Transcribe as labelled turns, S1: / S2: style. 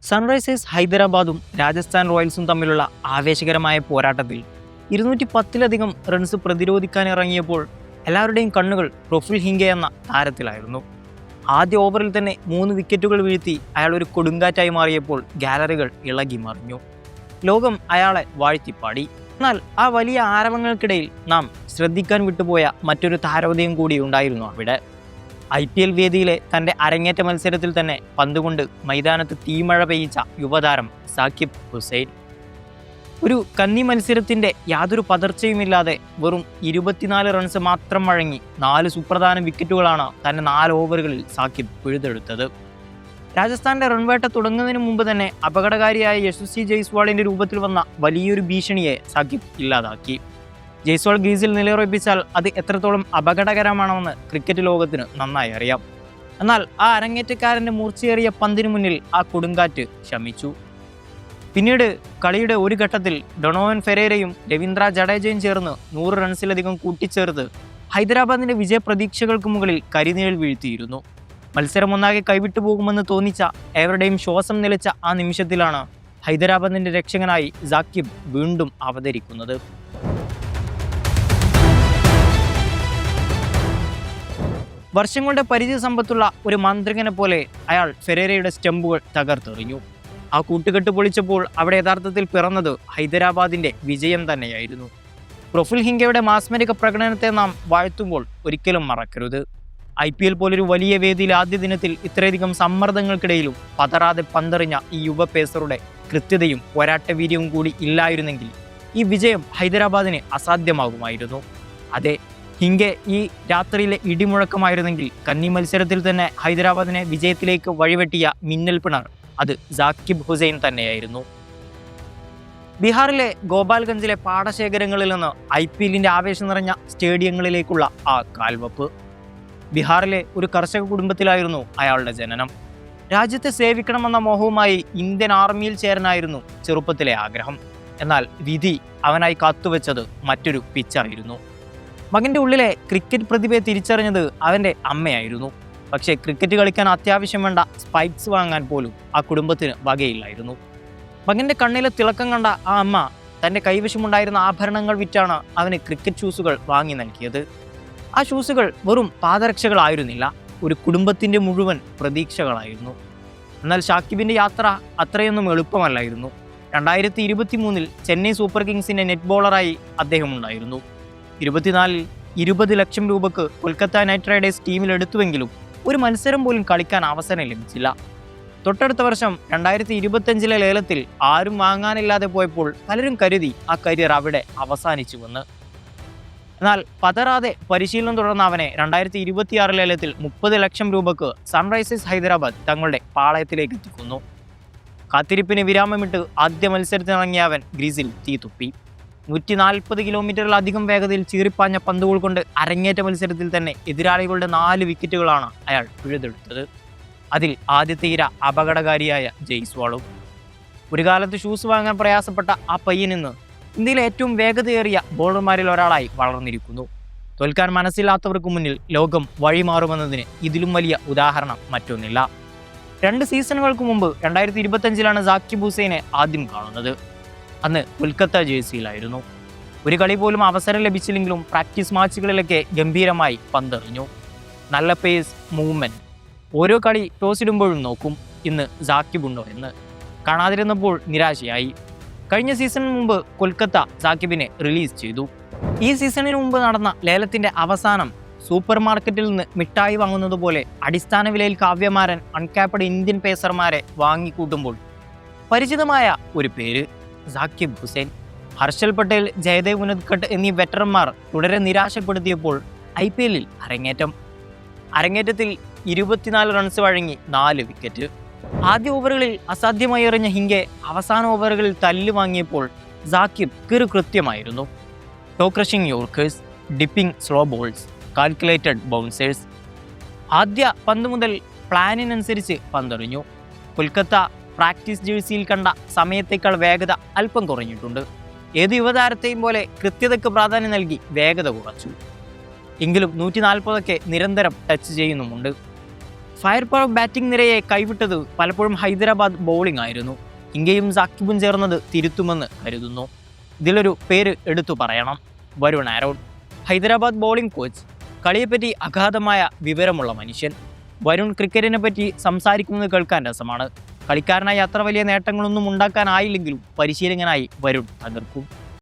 S1: Sunrisers ഹൈദരാബാദും Rajasthan റോയൽസും തമ്മിലുള്ള ആവേശകരമായ പോരാട്ടത്തിൽ 210-ലധികം റൺസ് പ്രതിരോധിക്കാനിറങ്ങിയപ്പോൾ എല്ലാവരുടെയും കണ്ണുകൾ പ്രഫുൽ ഹിംഗെ എന്ന താരത്തിലായിരുന്നു. ആദ്യ ഓവറിൽ തന്നെ 3 വിക്കറ്റുകൾ വീഴ്ത്തി അയാൾ ഒരു കൊടുങ്കാറ്റായി മാറിയപ്പോൾ ഗാലറികൾ ഇളകി മറിഞ്ഞു. ലോകം അയാളെ വാഴ്ത്തിപ്പാടി. എന്നാൽ ആ വലിയ ആരവങ്ങൾക്കിടയിൽ നാം ശ്രദ്ധിക്കാൻ വിട്ടുപോയ മറ്റൊരു താരോദയം കൂടി ഉണ്ടായിരുന്നു അവിടെ. IPL വേദിയിലെ തൻ്റെ അരങ്ങേറ്റ മത്സരത്തിൽ തന്നെ പന്തുകൊണ്ട് മൈതാനത്ത് തീമഴ പെയ്യിച്ച യുവതാരം സാക്കിബ് ഹുസൈൻ. ഒരു കന്നി മത്സരത്തിൻ്റെ യാതൊരു പതർച്ചയുമില്ലാതെ വെറും 24 റൺസ് മാത്രം വഴങ്ങി 4 സുപ്രധാന വിക്കറ്റുകളാണ് തൻ്റെ 4 ഓവറുകളിൽ സാക്കിബ് പിഴുതെടുത്തത്. രാജസ്ഥാൻ്റെ റൺവേട്ട തുടങ്ങുന്നതിന് മുമ്പ് തന്നെ അപകടകാരിയായ യശസ്വി ജയ്സ്വാളിൻ്റെ രൂപത്തിൽ വന്ന വലിയൊരു ഭീഷണിയെ സാക്കിബ് ഇല്ലാതാക്കി. ജയ്സ്വാൾ ഗ്രീസിൽ നിലയുറപ്പിച്ചാൽ അത് എത്രത്തോളം അപകടകരമാണെന്ന് ക്രിക്കറ്റ് ലോകത്തിന് നന്നായി അറിയാം. എന്നാൽ ആ അരങ്ങേറ്റക്കാരൻ്റെ മൂർച്ചയേറിയ പന്തിനു മുന്നിൽ ആ കൊടുങ്കാറ്റ് ശമിച്ചു. പിന്നീട് കളിയുടെ ഒരു ഘട്ടത്തിൽ ഡൊണോവൻ ഫെരേരയും രവീന്ദ്ര ജഡേജയും ചേർന്ന് 100 റൺസിലധികം കൂട്ടിച്ചേർത്ത് ഹൈദരാബാദിൻ്റെ വിജയപ്രതീക്ഷകൾക്ക് മുകളിൽ കരിനിഴൽ വീഴ്ത്തിയിരുന്നു. മത്സരം ഒന്നാകെ കൈവിട്ടു പോകുമെന്ന് തോന്നിച്ച ഏവരുടെയും ശ്വാസം നിലച്ച ആ നിമിഷത്തിലാണ് ഹൈദരാബാദിൻ്റെ രക്ഷകനായി സാക്കിബ് വീണ്ടും അവതരിക്കുന്നത്. വർഷങ്ങളുടെ പരിചയ സമ്പത്തുള്ള ഒരു മാന്ത്രികനെ പോലെ അയാൾ ഫെരേരയുടെ സ്റ്റമ്പുകൾ തകർത്തെറിഞ്ഞു. ആ കൂട്ടുകെട്ട് പൊളിച്ചപ്പോൾ അവിടെ യഥാർത്ഥത്തിൽ പിറന്നത് ഹൈദരാബാദിൻ്റെ വിജയം തന്നെയായിരുന്നു. പ്രഫുൽ ഹിംഗയുടെ മാസ്മരിക പ്രകടനത്തെ നാം വാഴ്ത്തുമ്പോൾ ഒരിക്കലും മറക്കരുത്. IPL പോലൊരു വലിയ വേദിയിൽ ആദ്യ ദിനത്തിൽ ഇത്രയധികം സമ്മർദ്ദങ്ങൾക്കിടയിലും പതറാതെ പന്തെറിഞ്ഞ ഈ യുവ പേസറുടെ കൃത്യതയും പോരാട്ടവീര്യവും കൂടി ഇല്ലായിരുന്നെങ്കിൽ ഈ വിജയം ഹൈദരാബാദിന് അസാധ്യമാകുമായിരുന്നു. അതെ, ഹിംഗെ ഈ രാത്രിയിലെ ഇടിമുഴക്കമായിരുന്നെങ്കിൽ കന്നി മത്സരത്തിൽ തന്നെ ഹൈദരാബാദിനെ വിജയത്തിലേക്ക് വഴിവെട്ടിയ മിന്നൽ പിണർ അത് സാക്കിബ് ഹുസൈൻ തന്നെയായിരുന്നു. ബീഹാറിലെ ഗോപാൽഗഞ്ചിലെ പാടശേഖരങ്ങളിൽ നിന്ന് IPLൻ്റെ ആവേശം നിറഞ്ഞ സ്റ്റേഡിയങ്ങളിലേക്കുള്ള ആ കാൽവപ്പ്. ബീഹാറിലെ ഒരു കർഷക കുടുംബത്തിലായിരുന്നു അയാളുടെ ജനനം. രാജ്യത്തെ സേവിക്കണമെന്ന മോഹവുമായി ഇന്ത്യൻ ആർമിയിൽ ചേരാനായിരുന്നു ചെറുപ്പത്തിലെ ആഗ്രഹം. എന്നാൽ വിധി അവനായി കാത്തുവെച്ചത് മറ്റൊരു പിച്ചായിരുന്നു. മകൻ്റെ ഉള്ളിലെ ക്രിക്കറ്റ് പ്രതിഭയെ തിരിച്ചറിഞ്ഞത് അവൻ്റെ അമ്മയായിരുന്നു. പക്ഷേ ക്രിക്കറ്റ് കളിക്കാൻ അത്യാവശ്യം വേണ്ട സ്പൈക്സ് വാങ്ങാൻ പോലും ആ കുടുംബത്തിന് വകയില്ലായിരുന്നു. മകൻ്റെ കണ്ണിലെ തിളക്കം കണ്ട ആ അമ്മ തൻ്റെ കൈവശമുണ്ടായിരുന്ന ആഭരണങ്ങൾ വിറ്റാണ് അവന് ക്രിക്കറ്റ് ഷൂസുകൾ വാങ്ങി നൽകിയത്. ആ ഷൂസുകൾ വെറും പാദരക്ഷകളായിരുന്നില്ല, ഒരു കുടുംബത്തിൻ്റെ മുഴുവൻ പ്രതീക്ഷകളായിരുന്നു. എന്നാൽ ഷാക്കിബിൻ്റെ യാത്ര അത്രയൊന്നും എളുപ്പമല്ലായിരുന്നു. 2023 ചെന്നൈ സൂപ്പർ കിങ്സിൻ്റെ നെറ്റ് ബോളറായി അദ്ദേഹം ഉണ്ടായിരുന്നു. 24-ൽ 20 ലക്ഷം രൂപക്ക് കൊൽക്കത്ത നൈറ്റ് റൈഡേഴ്സ് ടീമിലെടുത്തുവെങ്കിലും ഒരു മത്സരം പോലും കളിക്കാൻ അവസരം ലഭിച്ചില്ല. തൊട്ടടുത്ത വർഷം 2025 ലേലത്തിൽ ആരും വാങ്ങാനില്ലാതെ പോയപ്പോൾ പലരും കരുതി ആ കരിയർ അവിടെ അവസാനിച്ചുവെന്ന്. എന്നാൽ പതറാതെ പരിശീലനം തുടർന്ന അവനെ 2026 ലേലത്തിൽ 30 ലക്ഷം രൂപക്ക് സൺറൈസേഴ്സ് ഹൈദരാബാദ് തങ്ങളുടെ പാളയത്തിലേക്ക് എത്തിക്കുന്നു. കാത്തിരിപ്പിന് വിരാമമിട്ട് ആദ്യ മത്സരത്തിനിറങ്ങിയ അവൻ ഗ്രീസിൽ തീതുപ്പി. 140 കിലോമീറ്ററിലധികം വേഗതയിൽ ചീറിപ്പാഞ്ഞ പന്തുകൾ കൊണ്ട് അരങ്ങേറ്റ മത്സരത്തിൽ തന്നെ എതിരാളികളുടെ 4 വിക്കറ്റുകളാണ് അയാൾ പിഴുതെടുത്തത്. അതിൽ ആദ്യത്തെ ഇര അപകടകാരിയായ ജയ്സ്വാളും. ഒരു കാലത്ത് ഷൂസ് വാങ്ങാൻ പ്രയാസപ്പെട്ട ആ പയ്യൻ ഇന്ന് ഇന്ത്യയിലെ ഏറ്റവും വേഗതയേറിയ ബോളർമാരിൽ ഒരാളായി വളർന്നിരിക്കുന്നു. തോൽക്കാൻ മനസ്സില്ലാത്തവർക്ക് മുന്നിൽ ലോകം വഴിമാറുമെന്നതിന് ഇതിലും വലിയ ഉദാഹരണം മറ്റൊന്നില്ല. 2 സീസണുകൾക്ക് മുമ്പ് 2025-ലാണ് സാക്കിബ് ഹുസൈനെ ആദ്യം കാണുന്നത്. അന്ന് കൊൽക്കത്ത ജേഴ്സിയിലായിരുന്നു. ഒരു കളി പോലും അവസരം ലഭിച്ചില്ലെങ്കിലും പ്രാക്ടീസ് മാച്ചുകളിലൊക്കെ ഗംഭീരമായി പന്തെറിഞ്ഞു. നല്ല പേസ്, മൂവ്മെൻറ്റ്. ഓരോ കളി ടോസ് ഇടുമ്പോഴും നോക്കും ഇന്ന് സാക്കിബ് ഉണ്ടോ എന്ന്. കാണാതിരുന്നപ്പോൾ നിരാശയായി. കഴിഞ്ഞ സീസണിന് മുമ്പ് കൊൽക്കത്ത സാക്കിബിനെ റിലീസ് ചെയ്തു. ഈ സീസണിന് മുമ്പ് നടന്ന ലേലത്തിൻ്റെ അവസാനം സൂപ്പർ മാർക്കറ്റിൽ നിന്ന് മിഠായി വാങ്ങുന്നത് പോലെ അടിസ്ഥാന വിലയിൽ കാവ്യമാരൻ അൺക്യാപ്ഡ് ഇന്ത്യൻ പേസർമാരെ വാങ്ങിക്കൂട്ടുമ്പോൾ പരിചിതമായ ഒരു പേര് സാക്കിബ് ഹുസൈൻ. ഹർഷൽ പട്ടേൽ, ജയദേവ് ഉനദ്കട്ട് എന്നീ വെറ്ററന്മാർ തുടരെ നിരാശപ്പെടുത്തിയപ്പോൾ IPLൽ അരങ്ങേറ്റത്തിൽ 24 റൺസ് വഴങ്ങി 4 വിക്കറ്റ്. ആദ്യ ഓവറുകളിൽ അസാധ്യമായി എറിഞ്ഞ ഹിംഗെ അവസാന ഓവറുകളിൽ തല്ല് വാങ്ങിയപ്പോൾ സാക്കിബ് കൃത്യമായിരുന്നു. Toe crushing yorkers, dipping slow balls, calculated bouncers. ആദ്യ പന്ത് മുതൽ പ്ലാനിനനുസരിച്ച് പന്തെറിഞ്ഞു. കൊൽക്കത്ത പ്രാക്ടീസ് ജേഴ്സിയിൽ കണ്ട സമയത്തേക്കാൾ വേഗത അല്പം കുറഞ്ഞിട്ടുണ്ട്. ഏത് യുവതാരത്തെയും പോലെ കൃത്യതയ്ക്ക് പ്രാധാന്യം നൽകി വേഗത കുറച്ചു. എങ്കിലും 140 നിരന്തരം ടച്ച് ചെയ്യുന്നുമുണ്ട്. ഫയർ പവർ ബാറ്റിംഗ് നിരയെ കൈവിട്ടത് പലപ്പോഴും ഹൈദരാബാദ് ബൗളിംഗ് ആയിരുന്നു. ഇങ്കയും സാക്കിബും ചേർന്നത് തിരുത്തുമെന്ന് കരുതുന്നു. ഇതിലൊരു പേര് എടുത്തു പറയണം, വരുൺ ആരോൺ. ഹൈദരാബാദ് ബൗളിംഗ് കോച്ച്, കളിയെപ്പറ്റി അഗാധമായ വിവരമുള്ള മനുഷ്യൻ. വരുൺ ക്രിക്കറ്റിനെ പറ്റി സംസാരിക്കുന്നത് കേൾക്കാൻ രസമാണ്. കളിക്കാരനായി അത്ര വലിയ നേട്ടങ്ങളൊന്നും ഉണ്ടാക്കാനായില്ലെങ്കിലും പരിശീലകനായി വരുൺ തകർക്കും.